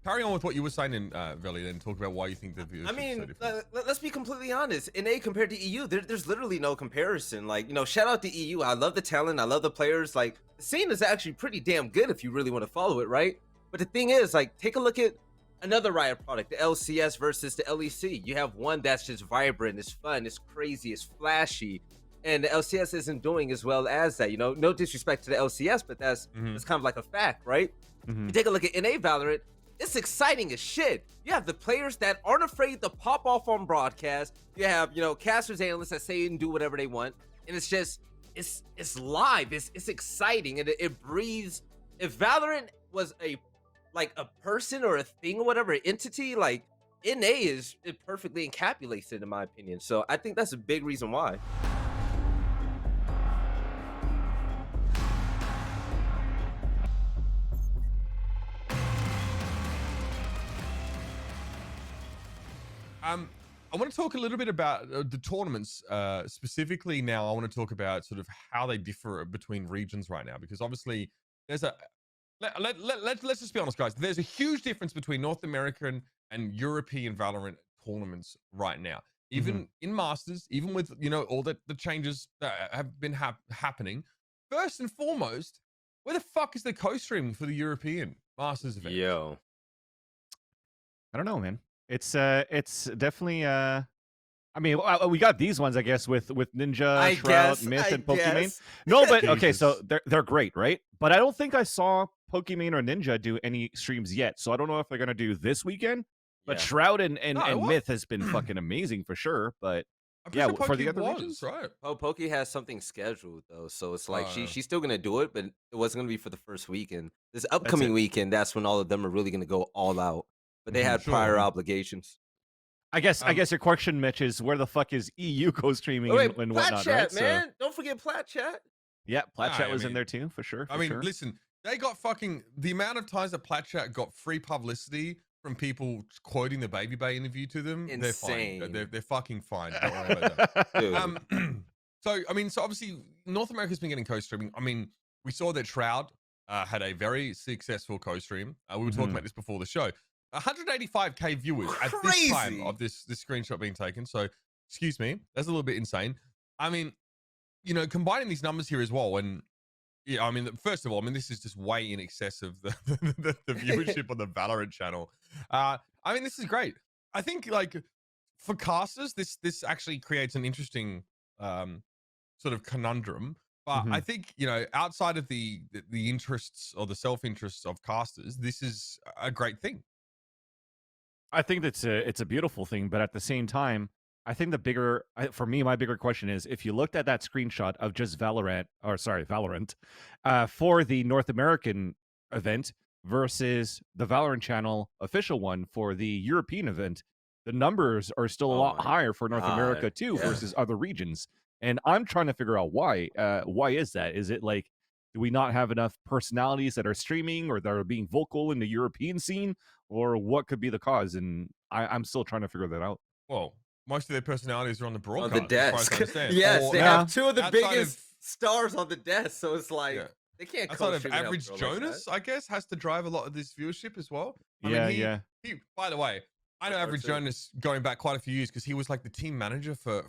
carry on with what you were saying in Veli, and talk about why you think the viewership I mean, is so different. let's be completely honest. In A compared to EU, there's literally no comparison. Like, shout out to EU. I love the talent. I love the players. Like, the scene is actually pretty damn good if you really want to follow it, right? But the thing is, like, take a look at another Riot product, the LCS versus the LEC. You have one that's just vibrant, it's fun, it's crazy, it's flashy. And the LCS isn't doing as well as that. No disrespect to the LCS, but that's kind of like a fact, right? You take a look at NA Valorant. It's exciting as shit. You have the players that aren't afraid to pop off on broadcast. You have, casters, analysts that say and do whatever they want. And it's just, it's live. It's exciting. And it breathes. If Valorant was a person or a thing or whatever, an entity, like NA it perfectly encapsulates it, in my opinion. So I think that's a big reason why. I want to talk a little bit about the tournaments specifically. Now, I want to talk about sort of how they differ between regions right now, because obviously there's a let's just be honest, guys. There's a huge difference between North American and European Valorant tournaments right now. Even in Masters, even with all the changes that have been happening. First and foremost, where the fuck is the co-streaming for the European Masters event? Yo, I don't know, man. It's definitely I mean, we got these ones, I guess, with Ninja, Shroud, Myth, and Pokimane. No, but okay, so they're great, right? But I don't think I saw Pokimane or Ninja do any streams yet, so I don't know if they're gonna do this weekend. But Shroud and Myth has been fucking amazing for sure. But yeah, sure for the Poki other was, regions, right? Oh, Pokey has something scheduled though, so it's like she's still gonna do it, but it wasn't gonna be for the first weekend. This upcoming weekend, that's when all of them are really gonna go all out. But they had prior obligations. I guess your question, Mitch, is where the fuck is EU co-streaming and whatnot, Chat, right? Man, don't forget Plat Chat. Yeah, Plat Chat was in there too, for sure. I mean, listen, they got the amount of times that Plat Chat got free publicity from people quoting the Baby Bay interview to them. Insane. They're fine. They're fucking fine. Don't worry about that. So obviously North America's been getting co-streaming. I mean, we saw that Shroud had a very successful co-stream. We were talking about this before the show. 185k viewers at this time of this screenshot being taken. So, excuse me, that's a little bit insane. I mean, combining these numbers here as well, and yeah, I mean, first of all, this is just way in excess of the viewership on the Valorant channel. I mean, this is great. I think, like, for casters, this actually creates an interesting sort of conundrum. But I think, outside of the interests or the self-interests of casters, this is a great thing. I think it's a beautiful thing, but at the same time, I think for me, my bigger question is, if you looked at that screenshot of just Valorant for the North American event versus the Valorant channel official one for the European event, the numbers are still a lot higher for North America too versus other regions. And I'm trying to figure out why. Why is that? Is it like, do we not have enough personalities that are streaming or that are being vocal in the European scene? Or what could be the cause? And I'm still trying to figure that out. Well, most of their personalities are on the broadcast. On the desk. Yes, they have two of the biggest stars on the desk. So it's like, they can't outside of AverageJonas, I guess, has to drive a lot of this viewership as well. I mean, he, by the way, I know AverageJonas going back quite a few years because he was like the team manager for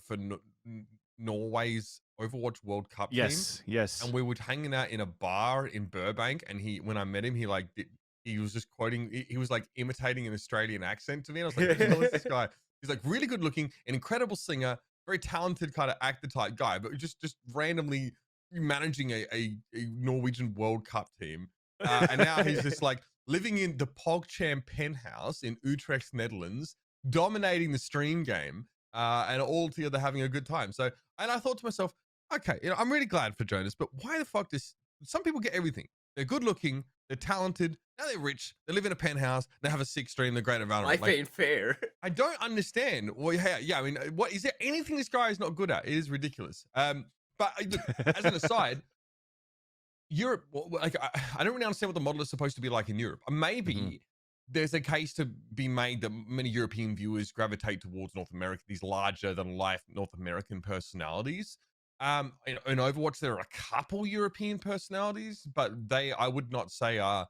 Norway's Overwatch World Cup team. Yes. And we were hanging out in a bar in Burbank, and when I met him, he was just quoting, he was like imitating an Australian accent to me. And I was like, what the hell is this guy? He's like really good looking, an incredible singer, very talented kind of actor type guy, but just randomly managing a Norwegian World Cup team. And now he's just like living in the PogChamp penthouse in Utrecht, Netherlands, dominating the stream game, and all together having a good time. So, and I thought to myself, okay, I'm really glad for Jonas, but why the fuck some people get everything? They're good looking, they're talented, now they're rich, they live in a penthouse, they have a sick stream, they're great at Valorant. Life ain't fair. I don't understand. Well, yeah, I mean, what is there anything this guy is not good at? It is ridiculous. But look, as an aside, Europe, like, I don't really understand what the model is supposed to be like in Europe. Maybe there's a case to be made that many European viewers gravitate towards North America, these larger than life North American personalities. In Overwatch, there are a couple European personalities, but I would not say are,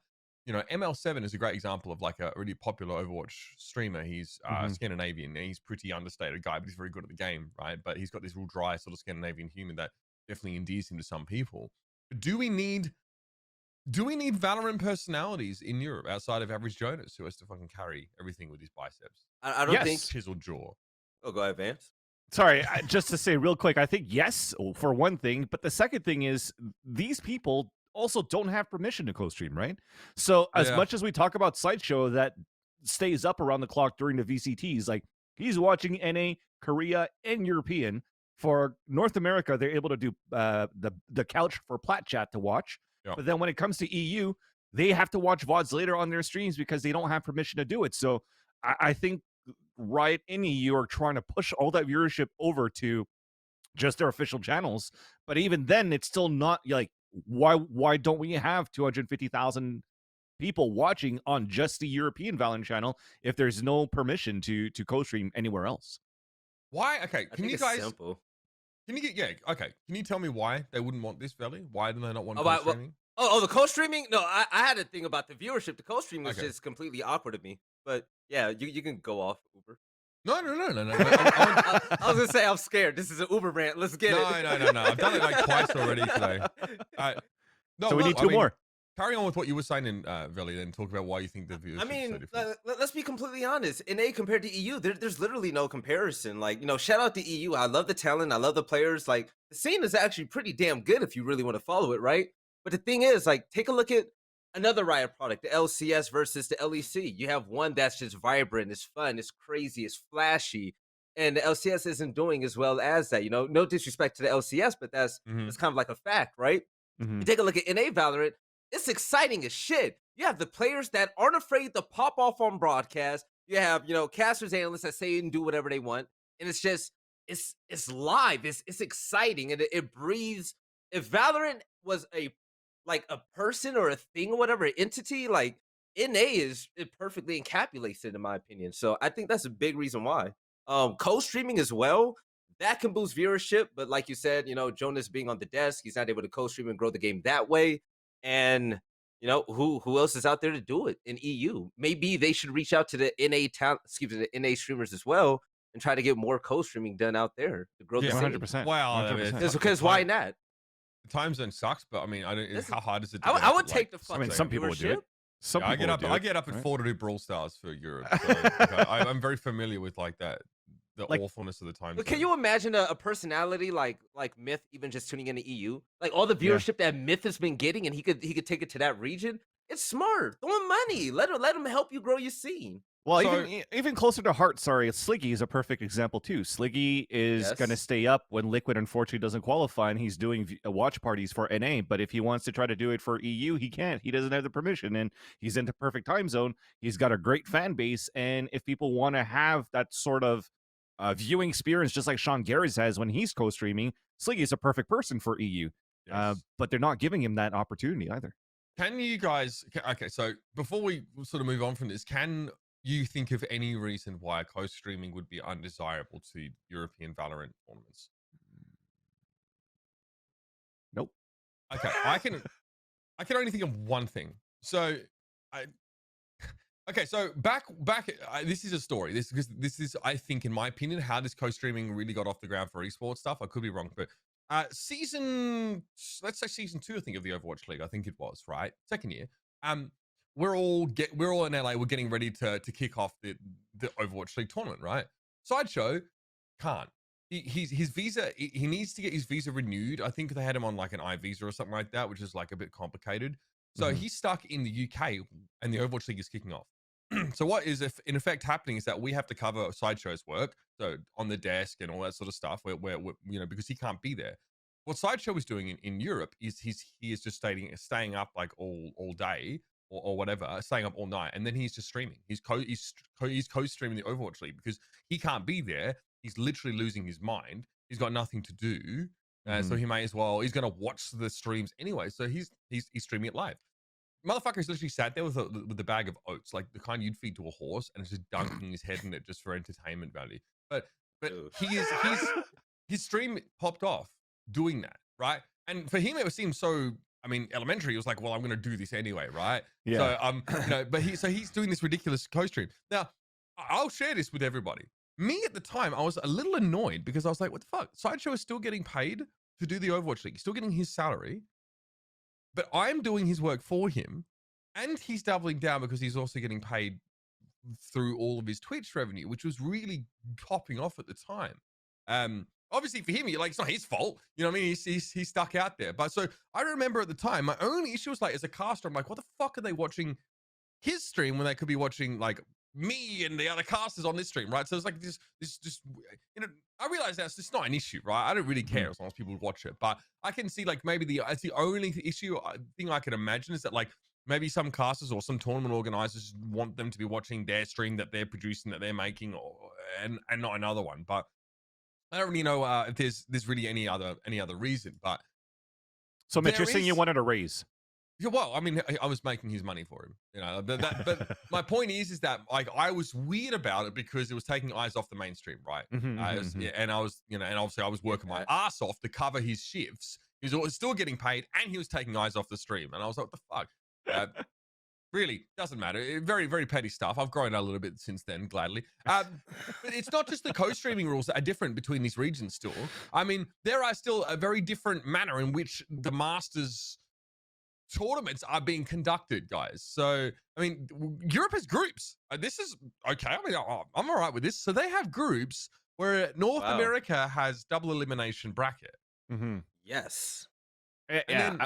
you know, ML7 is a great example of like a really popular Overwatch streamer. He's Scandinavian, and he's pretty understated guy, but he's very good at the game, right? But he's got this real dry sort of Scandinavian humor that definitely endears him to some people. Do we need Valorant personalities in Europe outside of AverageJonas, who has to fucking carry everything with his biceps? I don't think Chiseled jaw. Oh, go ahead, Vance. Sorry, just to say real quick, I think yes, for one thing, but the second thing is these people also don't have permission to co-stream, right? So as much as we talk about Sideshow that stays up around the clock during the VCTs, like he's watching NA, Korea, and European. For North America, they're able to do the couch for Plat Chat to watch. Yep. But then when it comes to EU, they have to watch VODs later on their streams because they don't have permission to do it. So I think Riot in EU are trying to push all that viewership over to just their official channels. But even then, it's still not like, why don't we have 250,000 people watching on just the European Valorant channel if there's no permission to co-stream anywhere else? Why? Okay, can you guys... Simple. Can you get okay? Can you tell me why they wouldn't want this, Valley? Why do they not want co-streaming? The co-streaming? No, I had a thing about the viewership. The co-streaming was just completely awkward to me. But yeah, you can go off, Uber. No. I was gonna say I'm scared. This is an Uber rant. Let's get it. No. I've done it like twice already today. So we need two more. Carry on with what you were saying in Valley, then talk about why you think the viewership is so different. Let's be completely honest. NA compared to EU, there's literally no comparison. Like, you know, shout out to EU. I love the talent. I love the players. Like, the scene is actually pretty damn good if you really want to follow it, right? But the thing is, like, take a look at another Riot product, the LCS versus the LEC. You have one that's just vibrant, it's fun, it's crazy, it's flashy. And the LCS isn't doing as well as that. You know, no disrespect to the LCS, but that's kind of like a fact, right? You take a look at NA Valorant. It's exciting as shit. You have the players that aren't afraid to pop off on broadcast. You have, you know, casters, analysts that say and do whatever they want. And it's just, it's live. It's exciting. And it breathes. If Valorant was a person or a thing or whatever, an entity, like NA it perfectly encapsulates it, in my opinion. So I think that's a big reason why. Co-streaming as well, that can boost viewership. But like you said, you know, Jonas being on the desk, he's not able to co-stream and grow the game that way. And you know, who else is out there to do it in EU? Maybe they should reach out to the the NA streamers as well and try to get more co-streaming done out there to grow the scene. 100%. Well, because why not? The time zone sucks, but I mean, how hard is it? I would take the fucking. I mean, some people would do it. I get up at 4 to do Brawl Stars for Europe. So, I'm very familiar with like that. The awfulness of the time. But can you imagine a personality like Myth even just tuning into EU? Like all the viewership that Myth has been getting, and he could take it to that region. It's smart. Throw him money. Let him help you grow your scene. Well, so, even closer to heart, Sliggy is a perfect example too. Sliggy is going to stay up when Liquid unfortunately doesn't qualify, and he's doing watch parties for NA. But if he wants to try to do it for EU, he can't. He doesn't have the permission, and he's in the perfect time zone. He's got a great fan base, and if people want to have that sort of viewing experience, just like Sean Garrett has when he's co-streaming, Sliggy is a perfect person for EU. But they're not giving him that opportunity either. Can you guys? Okay, so before we sort of move on from this, can you think of any reason why co-streaming would be undesirable to European Valorant tournaments? Nope. Okay, I can only think of one thing. So, okay, so back. This is a story. This is, I think, in my opinion, how this co-streaming really got off the ground for esports stuff. I could be wrong, but let's say season 2, I think, of the Overwatch League. I think it was right, second year. We're all in LA. We're getting ready to kick off the Overwatch League tournament, right? Sideshow can't. His visa. He needs to get his visa renewed. I think they had him on like an I visa or something like that, which is like a bit complicated. So he's stuck in the UK, and the Overwatch League is kicking off. So what is in effect happening is that we have to cover Sideshow's work, so on the desk and all that sort of stuff. Where you know, because he can't be there. What Sideshow is doing in Europe is he is just staying up like all day. Or whatever, staying up all night, and then he's just streaming. He's co-streaming the Overwatch League because he can't be there. He's literally losing his mind. He's got nothing to do, so he may as well. He's gonna watch the streams anyway. So he's streaming it live. Motherfucker's literally sat there with a bag of oats, like the kind you'd feed to a horse, and it's just dunking his head in it just for entertainment value. But his stream popped off doing that, right? And for him, it seemed so I mean, elementary, he was like, well, I'm going to do this anyway, right? Yeah. So, but he's doing this ridiculous co-stream. Now, I'll share this with everybody. Me at the time, I was a little annoyed because I was like, what the fuck? Sideshow is still getting paid to do the Overwatch League. He's still getting his salary, but I'm doing his work for him, and he's doubling down because he's also getting paid through all of his Twitch revenue, which was really popping off at the time. Obviously for him, it's not his fault. You know what I mean? He's stuck out there. But so I remember at the time, my only issue was like, as a caster, I'm like, what the fuck are they watching his stream when they could be watching like me and the other casters on this stream, right? So it's like this just, you know, I realize that's just not an issue, right? I don't really care as long as people watch it, but I can see like maybe it's the only issue thing I can imagine is that like maybe some casters or some tournament organizers want them to be watching their stream that they're producing, that they're making, and not another one. But I don't really know if there's really any other reason. But so Mitch, you're saying you wanted a raise? Yeah, well, I mean, I was making his money for him, you know. But my point is that like I was weird about it because it was taking eyes off the mainstream, right? Yeah, and I was, you know, and obviously I was working my ass off to cover his shifts. He was still getting paid, and he was taking eyes off the stream, and I was like, what the fuck? Really, doesn't matter. Very, very petty stuff. I've grown a little bit since then, gladly. But it's not just the co-streaming rules that are different between these regions still. I mean, there are still a very different manner in which the Masters tournaments are being conducted, guys. So, I mean, Europe has groups. This is okay. I mean, I'm all right with this. So they have groups where North America has double elimination bracket. Yes. Yeah.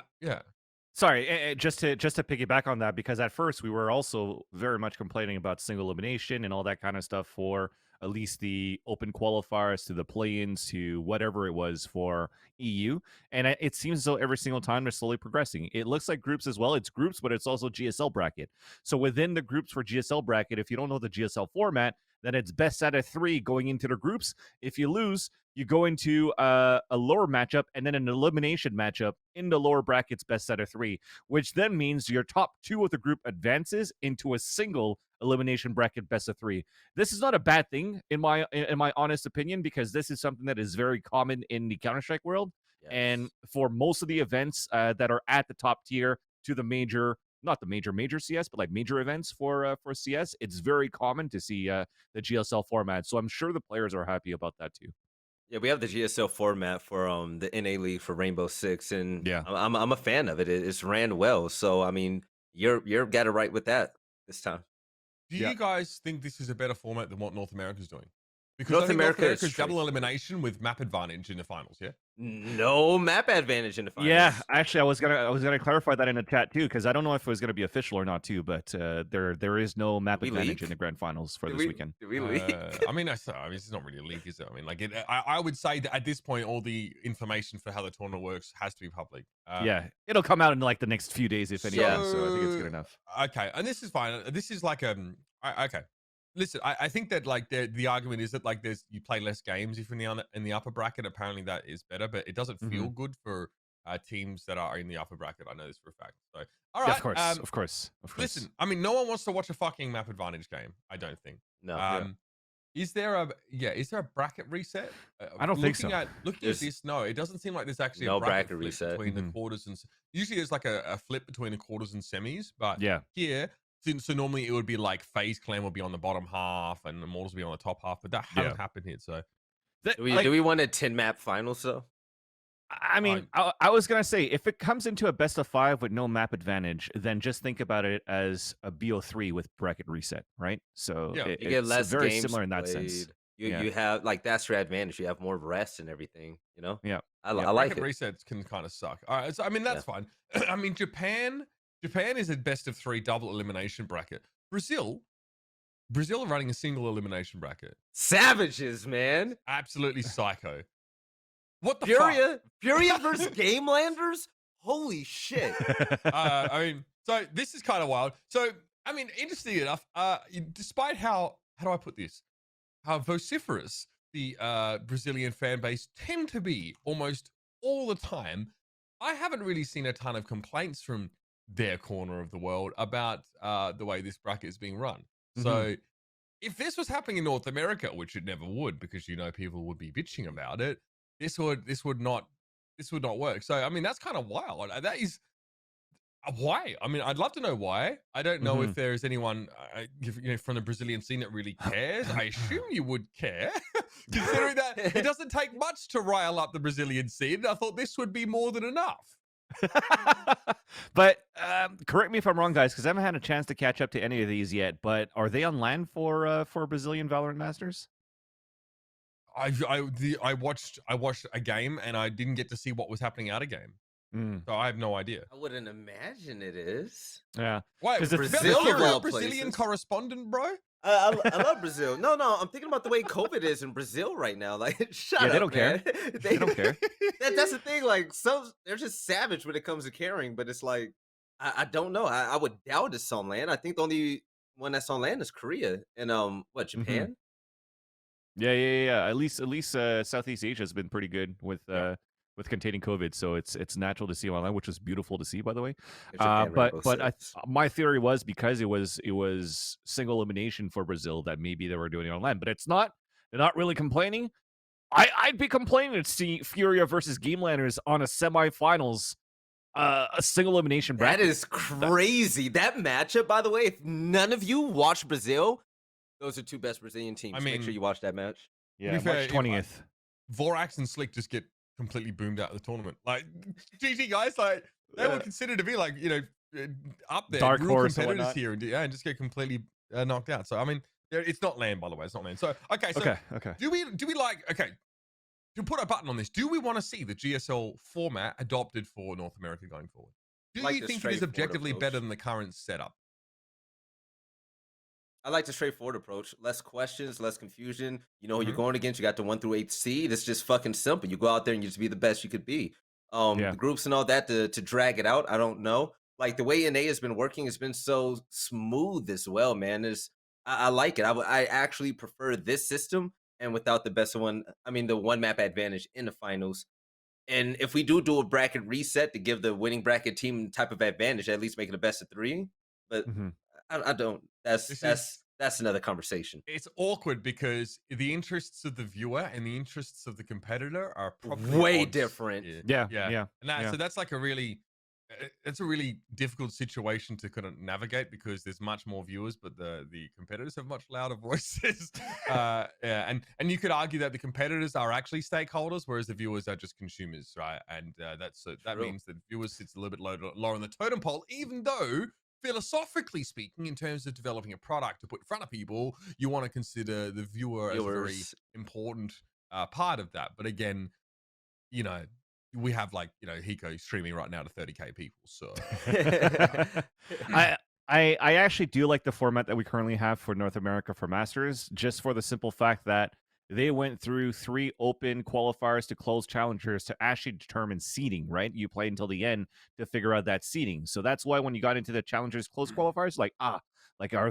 Sorry, just to piggyback on that, because at first we were also very much complaining about single elimination and all that kind of stuff for at least the open qualifiers to the play-ins to whatever it was for EU. And it seems as though every single time they're slowly progressing. It looks like groups as well. It's groups, but it's also GSL bracket. So within the groups for GSL bracket, if you don't know the GSL format, then it's best out of 3 going into the groups. If you lose, you go into a lower matchup and then an elimination matchup in the lower brackets best out of 3, which then means your top 2 of the group advances into a single elimination bracket best of 3. This is not a bad thing in my honest opinion, because this is something that is very common in the Counter-Strike world. Yes. And for most of the events that are at the top tier to the major, not the major CS, but like major events for CS, it's very common to see the GSL format. So I'm sure the players are happy about that too. Yeah, we have the GSL format for the NA League for Rainbow Six, and yeah, I'm a fan of it. It's ran well, so I mean, you're got it right with that this time. Do you guys think this is a better format than what North America's doing? Because North America's double elimination with map advantage in the finals, yeah? No map advantage in the finals. Yeah, actually, I was gonna clarify that in the chat too, because I don't know if it was gonna be official or not too, but there is no map advantage in the grand finals for this weekend. Did we leak? I mean, it's not really a leak, is it? I mean, like, I would say that at this point, all the information for how the tournament works has to be public. Yeah, it'll come out in like the next few days, if anything. So I think it's good enough. Okay, and this is fine. This is like okay. Listen, I think that like the argument is that like you play less games if you're in the upper bracket. Apparently that is better, but it doesn't feel good for teams that are in the upper bracket. I know this for a fact. So all right, yeah, of course. Listen, I mean, no one wants to watch a fucking map advantage game. I don't think. No. Is there a bracket reset? I don't think so. Looking at this, no, it doesn't seem like there's actually no a bracket reset between the quarters and usually there's like a flip between the quarters and semis, but yeah, here. So normally it would be like FaZe Clan will be on the bottom half and Immortals will be on the top half, but that hasn't happened here. So do we want a 10 map finals though? I mean, I was gonna say, if it comes into a best of 5 with no map advantage, then just think about it as a BO3 with bracket reset, right? So you get less very games similar in that played. sense. You have like that's your advantage. You have more rest and everything. You know. Yeah, I like it. Resets can kind of suck. All right, so I mean that's fine. I mean Japan is a best of 3 double elimination bracket. Brazil are running a single elimination bracket. Savages, man. Absolutely psycho. What the fuck? Furia versus Game Landers? Holy shit. I mean, so this is kind of wild. So, I mean, interesting enough, despite how do I put this? How vociferous the Brazilian fan base tend to be almost all the time, I haven't really seen a ton of complaints from their corner of the world about the way this bracket is being run. So if this was happening in North America, which it never would, because people would be bitching about it, this would not work. So I mean that's kind of wild. That is Why? I mean, I'd love to know why. I don't know if Mhm. there's anyone from the Brazilian scene that really cares. I assume you would care, considering that it doesn't take much to rile up the Brazilian scene. I thought this would be more than enough. But correct me if I'm wrong, guys, because I haven't had a chance to catch up to any of these yet. But are they on land for Brazilian Valorant Masters? I watched a game and I didn't get to see what was happening out of game, so I have no idea. I wouldn't imagine it is. Yeah. Why? Because Brazil of all Brazilian places. correspondent, bro. I love Brazil. No, I'm thinking about the way COVID is in Brazil right now. Like, shut up, they don't man. care. They don't care. That's the thing. Like, some they're just savage when it comes to caring. But it's like, I don't know. I would doubt it's on land. I think the only one that's on land is Korea and what, Japan? Yeah. At least Southeast Asia has been pretty good with containing COVID, so it's natural to see online, which was beautiful to see, by the way. Japan Rainbow Six. My theory was because it was single elimination for Brazil that maybe they were doing it online, but it's not. They're not really complaining. I'd be complaining to see Furia versus Gamelanders on a semifinals, a single elimination bracket. That is crazy. That matchup, by the way, if none of you watch Brazil, those are two best Brazilian teams. I mean, make sure you watch that match. Yeah, fair, March 20th. Vorax and Slick just get completely boomed out of the tournament. Like, GG guys, like they were considered to be like up there, dark real horse competitors here, and just get completely knocked out. So I mean, it's not land, by the way. It's not land. So okay. Do we like to put a button on this? Do we want to see the GSL format adopted for North America going forward? Do Like you the think it is straightforward objectively approach. better than the current setup? I like the straightforward approach. Less questions, less confusion. You know who you're going against. You got the 1 through 8 seed. It's just fucking simple. You go out there and you just be the best you could be. The groups and all that to drag it out, I don't know. Like the way NA has been working, it's been so smooth as well, man. I like it. I actually prefer this system and without the best one. I mean, the one map advantage in the finals. And if we do a bracket reset to give the winning bracket team type of advantage, at least make it a best of 3. But I don't. That's another conversation. It's awkward because the interests of the viewer and the interests of the competitor are probably way odds. different. Yeah. And so that's like a really difficult situation to kind of navigate because there's much more viewers, but the competitors have much louder voices. And you could argue that the competitors are actually stakeholders, whereas the viewers are just consumers, right? And that means that viewers sits a little bit lower on the totem pole, even though philosophically speaking, in terms of developing a product to put in front of people, you want to consider the viewer as a very important part of that. But again, we have Hiko streaming right now to 30K people. So I actually do like the format that we currently have for North America for Masters, just for the simple fact that they went through 3 open qualifiers to close challengers to actually determine seeding, right? You play until the end to figure out that seeding. So that's why when you got into the challengers close qualifiers, are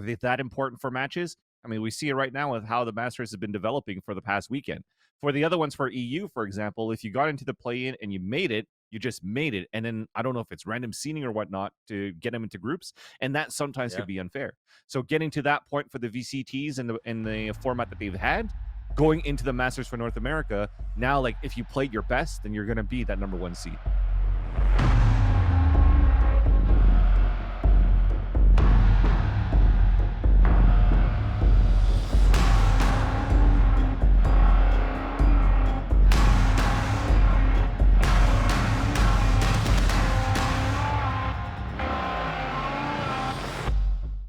they that important for matches? I mean, we see it right now with how the Masters have been developing for the past weekend. For the other ones for EU, for example, if you got into the play-in and you made it, you just made it. And then I don't know if it's random seeding or whatnot to get them into groups. And that sometimes could be unfair. So getting to that point for the VCTs and the format that they've had, going into the Masters for North America, now, like, if you played your best, then you're going to be that #1 seed.